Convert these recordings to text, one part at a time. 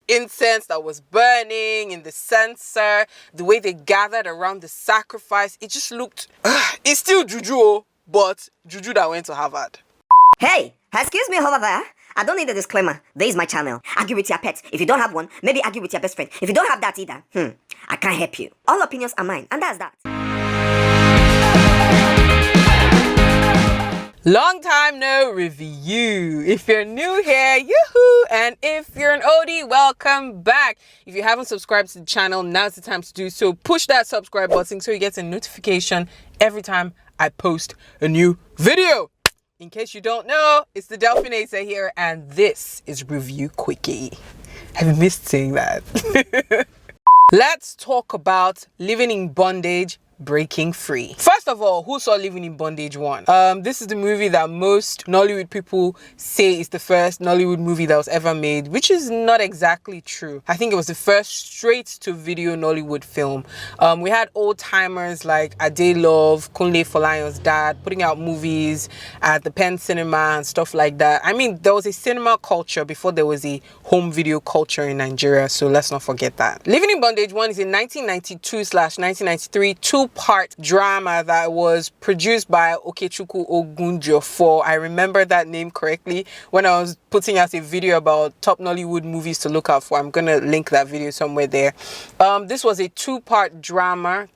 incense that was burning in the censer, the way they gathered around the sacrifice, it just looked, it's still juju, but juju that went to Harvard. Hey, excuse me over there. I don't need a disclaimer. This is my channel. Argue with your pet. If you don't have one, maybe argue with your best friend. If you don't have that either, I can't help you. All opinions are mine, and that's that. Long time no review. If you're new here, yoo-hoo! And if you're an oldie, welcome back. If you haven't subscribed to the channel, now's the time to do so. Push that subscribe button so you get a notification every time I post a new video. In case you don't know, it's the Delphinator here, and this is Review Quickie. Have you missed saying that? Let's talk about Living in Bondage, Breaking Free. First of all, who saw Living in Bondage 1? This is the movie that most Nollywood people say is the first Nollywood movie that was ever made, which is not exactly true. I think it was the first straight-to-video Nollywood film. We had old-timers like Adelove, Kunle Folayon's dad, putting out movies at the Penn Cinema and stuff like that. I mean, there was a cinema culture before there was a home video culture in Nigeria, so let's not forget that. Living in Bondage 1 is a 1992/1993 two-part drama that was produced by Okechukwu Ogunjiofor. I remember that name correctly when I was putting out a video about top Nollywood movies to look out for. I'm gonna link that video somewhere there. This was a two-part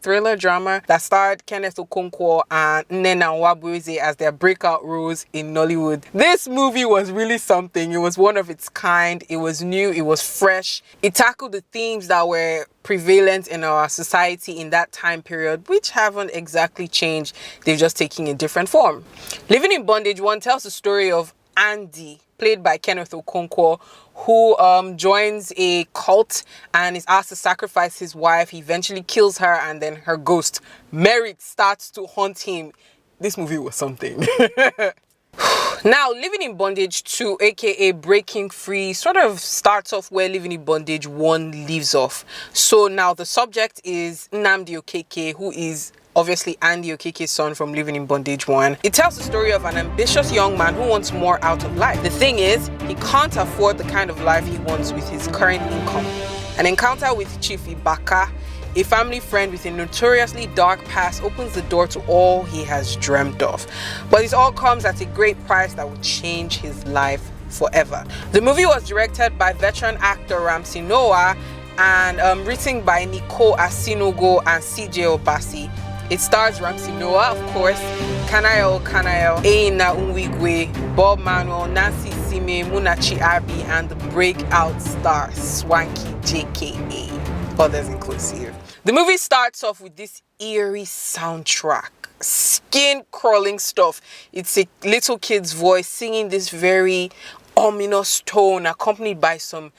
thriller drama that starred Kenneth Okonkwo and Enyinna Nwigwe as their breakout roles in Nollywood. This movie was really something. It was one of its kind. It was new. It was fresh. It tackled the themes that were prevalent in our society in that time period, which haven't exactly changed. They've just taken a different form. Living in Bondage 1 tells the story of Andy, played by Kenneth Okonkwo, who joins a cult and is asked to sacrifice his wife. He eventually kills her, and then her ghost, Merit, starts to haunt him. This movie was something. Now, Living in Bondage 2, aka Breaking Free, sort of starts off where Living in Bondage 1 leaves off. So now the subject is Nnamdi Okeke, who is obviously Andy Okeke's son from Living in Bondage 1. It tells the story of an ambitious young man who wants more out of life. The thing is, he can't afford the kind of life he wants with his current income. An encounter with Chief Ibaka, a family friend with a notoriously dark past, opens the door to all he has dreamt of. But this all comes at a great price that will change his life forever. The movie was directed by veteran actor Ramsey Nouah and written by Nicole, Asinugo, and Obasi. It stars Ramsey Nouah, of course, Kanayo O, Enyinna Nwigwe, Bob Manuel, Isime, Munachi Abii, and the breakout star Swanky JKA. Others inclusive. The movie starts off with this eerie soundtrack, skin-crawling stuff. It's a little kid's voice singing this very ominous tone, accompanied by some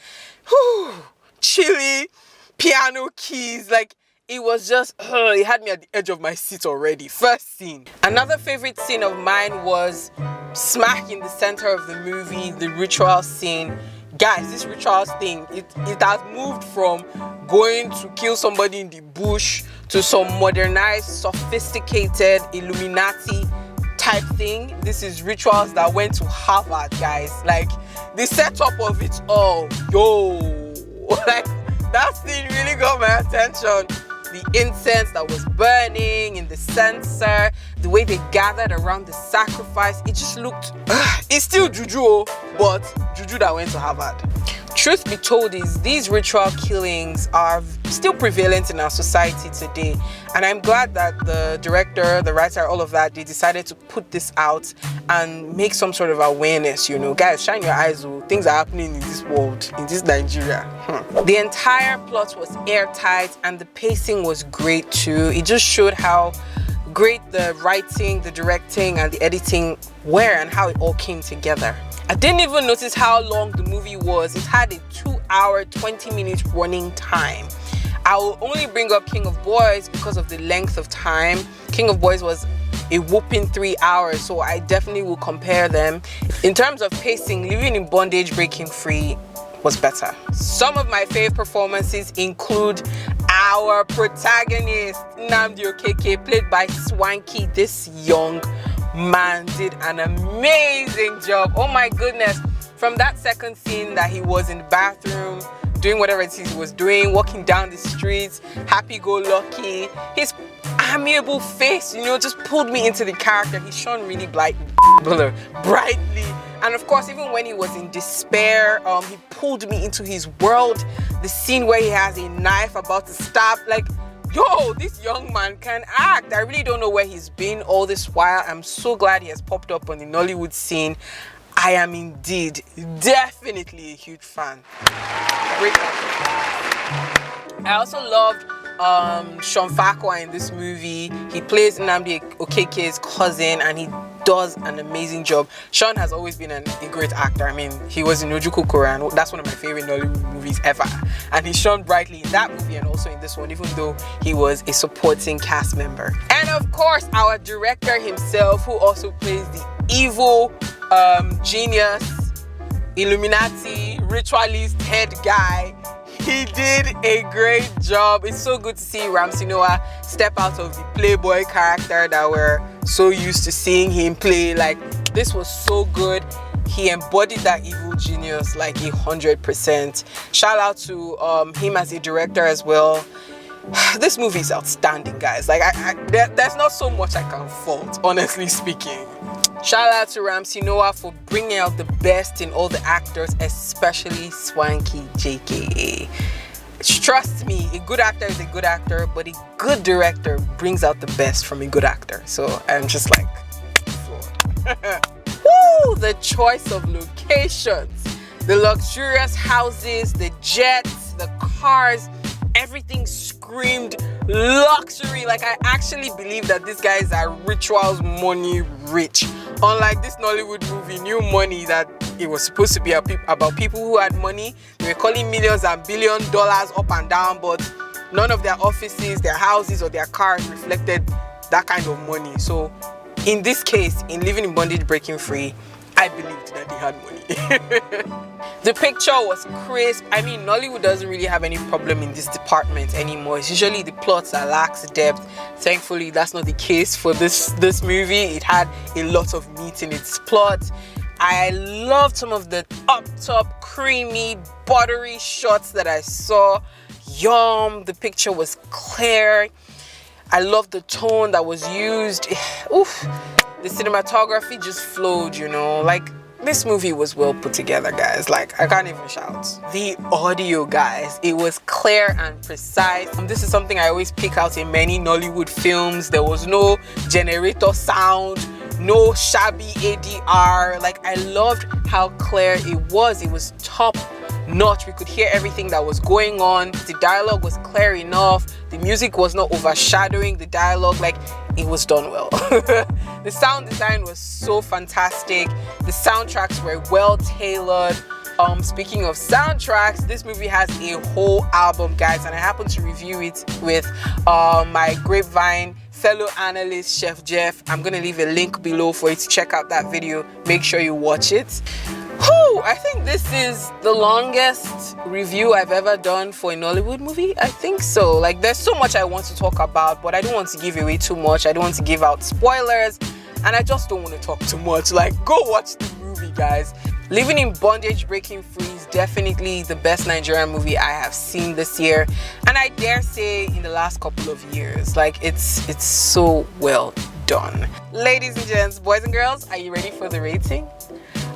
chilly piano keys. Like, it was just, it had me at the edge of my seat already. First scene. Another favorite scene of mine was smack in the center of the movie, the ritual scene. Guys, this rituals thing, it has moved from going to kill somebody in the bush to some modernized, sophisticated Illuminati type thing. This is rituals that went to Harvard, guys. Like, the setup of it all, like, that scene really got my attention. The incense that was burning in the censer, the way they gathered around the sacrifice, it just looked, it's still juju, but juju that went to Harvard. Truth be told is these ritual killings are still prevalent in our society today, and I'm glad that the director, the writer, all of that, they decided to put this out and make some sort of awareness. You know, guys, shine your eyes. Things are happening in this world, in this Nigeria. The entire plot was airtight and the pacing was great too. It just showed how great the writing, the directing, and the editing were and how it all came together. I didn't even notice how long the movie was. It had a 2-hour, 20-minute running time. I will only bring up King of Boys because of the length of time. King of Boys was a whopping 3 hours, so I definitely will compare them. In terms of pacing, Living in Bondage, Breaking Free was better. Some of my favorite performances include our protagonist, Nnamdi Okeke, played by Swanky. This young man did an amazing job. Oh my goodness. From that second scene that he was in the bathroom doing whatever it is he was doing, walking down the streets, happy-go-lucky. His amiable face, just pulled me into the character. He shone really brightly. And of course, even when he was in despair, he pulled me into his world. The scene where he has a knife about to stab, like, yo, this young man can act. I really don't know where he's been all this while. I'm so glad he has popped up on the Nollywood scene. I am indeed definitely a huge fan. Great actor. I also loved Sean Fakwa in this movie. He plays Nnamdi Okeke's cousin, and he does an amazing job. Sean has always been a great actor. I mean, he was in Ojuku Koran. That's one of my favorite Nollywood movies ever. And he shone brightly in that movie and also in this one, even though he was a supporting cast member. And of course, our director himself, who also plays the evil genius, Illuminati, ritualist head guy. He did a great job. It's so good to see Ramsey Nouah step out of the playboy character that we're so used to seeing him play. Like, this was so good. He embodied that evil genius like 100%. Shout out to him as a director as well. This movie is outstanding, guys. Like, there's not so much I can fault, honestly speaking. Shout out to Ramsey Nouah for bringing out the best in all the actors, especially Swanky JKA. Trust me, a good actor is a good actor, but a good director brings out the best from a good actor. So I'm just like, floored. Woo! The choice of locations, the luxurious houses, the jets, the cars, everything screamed luxury. Like, I actually believe that these guys are rituals money rich. Unlike this Nollywood movie, New Money, that it was supposed to be about people who had money. They were calling millions and $billions up and down, but none of their offices, their houses, or their cars reflected that kind of money. So in this case, in Living in Bondage, Breaking Free, I believed that they had money. The picture was crisp. I mean, Nollywood doesn't really have any problem in this department anymore. It's usually the plots that lacks depth. Thankfully, that's not the case for this movie. It had a lot of meat in its plot. I loved some of the up-top, creamy, buttery shots that I saw. Yum, the picture was clear. I loved the tone that was used. Oof, the cinematography just flowed, like, this movie was well put together, guys. Like, I can't even shout. The audio, guys, it was clear and precise. This is something I always pick out in many Nollywood films. There was no generator sound, no shabby ADR. Like, I loved how clear it was. It was top notch. We could hear everything that was going on. The dialogue was clear enough. The music was not overshadowing the dialogue. Like, it was done well. The sound design was so fantastic. The soundtracks were well tailored. Speaking of soundtracks, this movie has a whole album, guys, and I happen to review it with my Grapevine fellow analyst, Chef Jeff. I'm gonna leave a link below for you to check out that video. Make sure you watch it. Whew, I think this is the longest review I've ever done for a Nollywood movie. I think so. Like, there's so much I want to talk about, but I don't want to give away too much. I don't want to give out spoilers, and I just don't want to talk too much. Like, go watch the movie, guys. Living in Bondage, Breaking Free is definitely the best Nigerian movie I have seen this year, and I dare say in the last couple of years. Like, it's so well done. Ladies and gents, boys and girls, are you ready for the rating?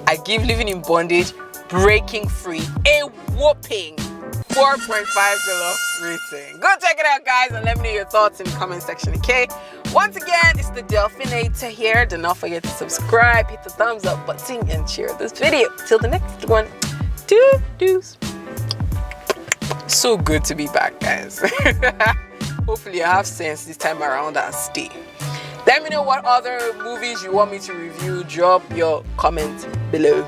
I give Living in Bondage, Breaking Free a whopping 4.5 jollof rating. Go check it out, guys, and let me know your thoughts in the comment section, okay? Once again, it's the Delphinator here. Do not forget to subscribe, hit the thumbs up button, and share this video. Till the next one, deuce. So good to be back, guys. Hopefully I have sense this time around and stay. Let me know what other movies you want me to review. Drop your comments below.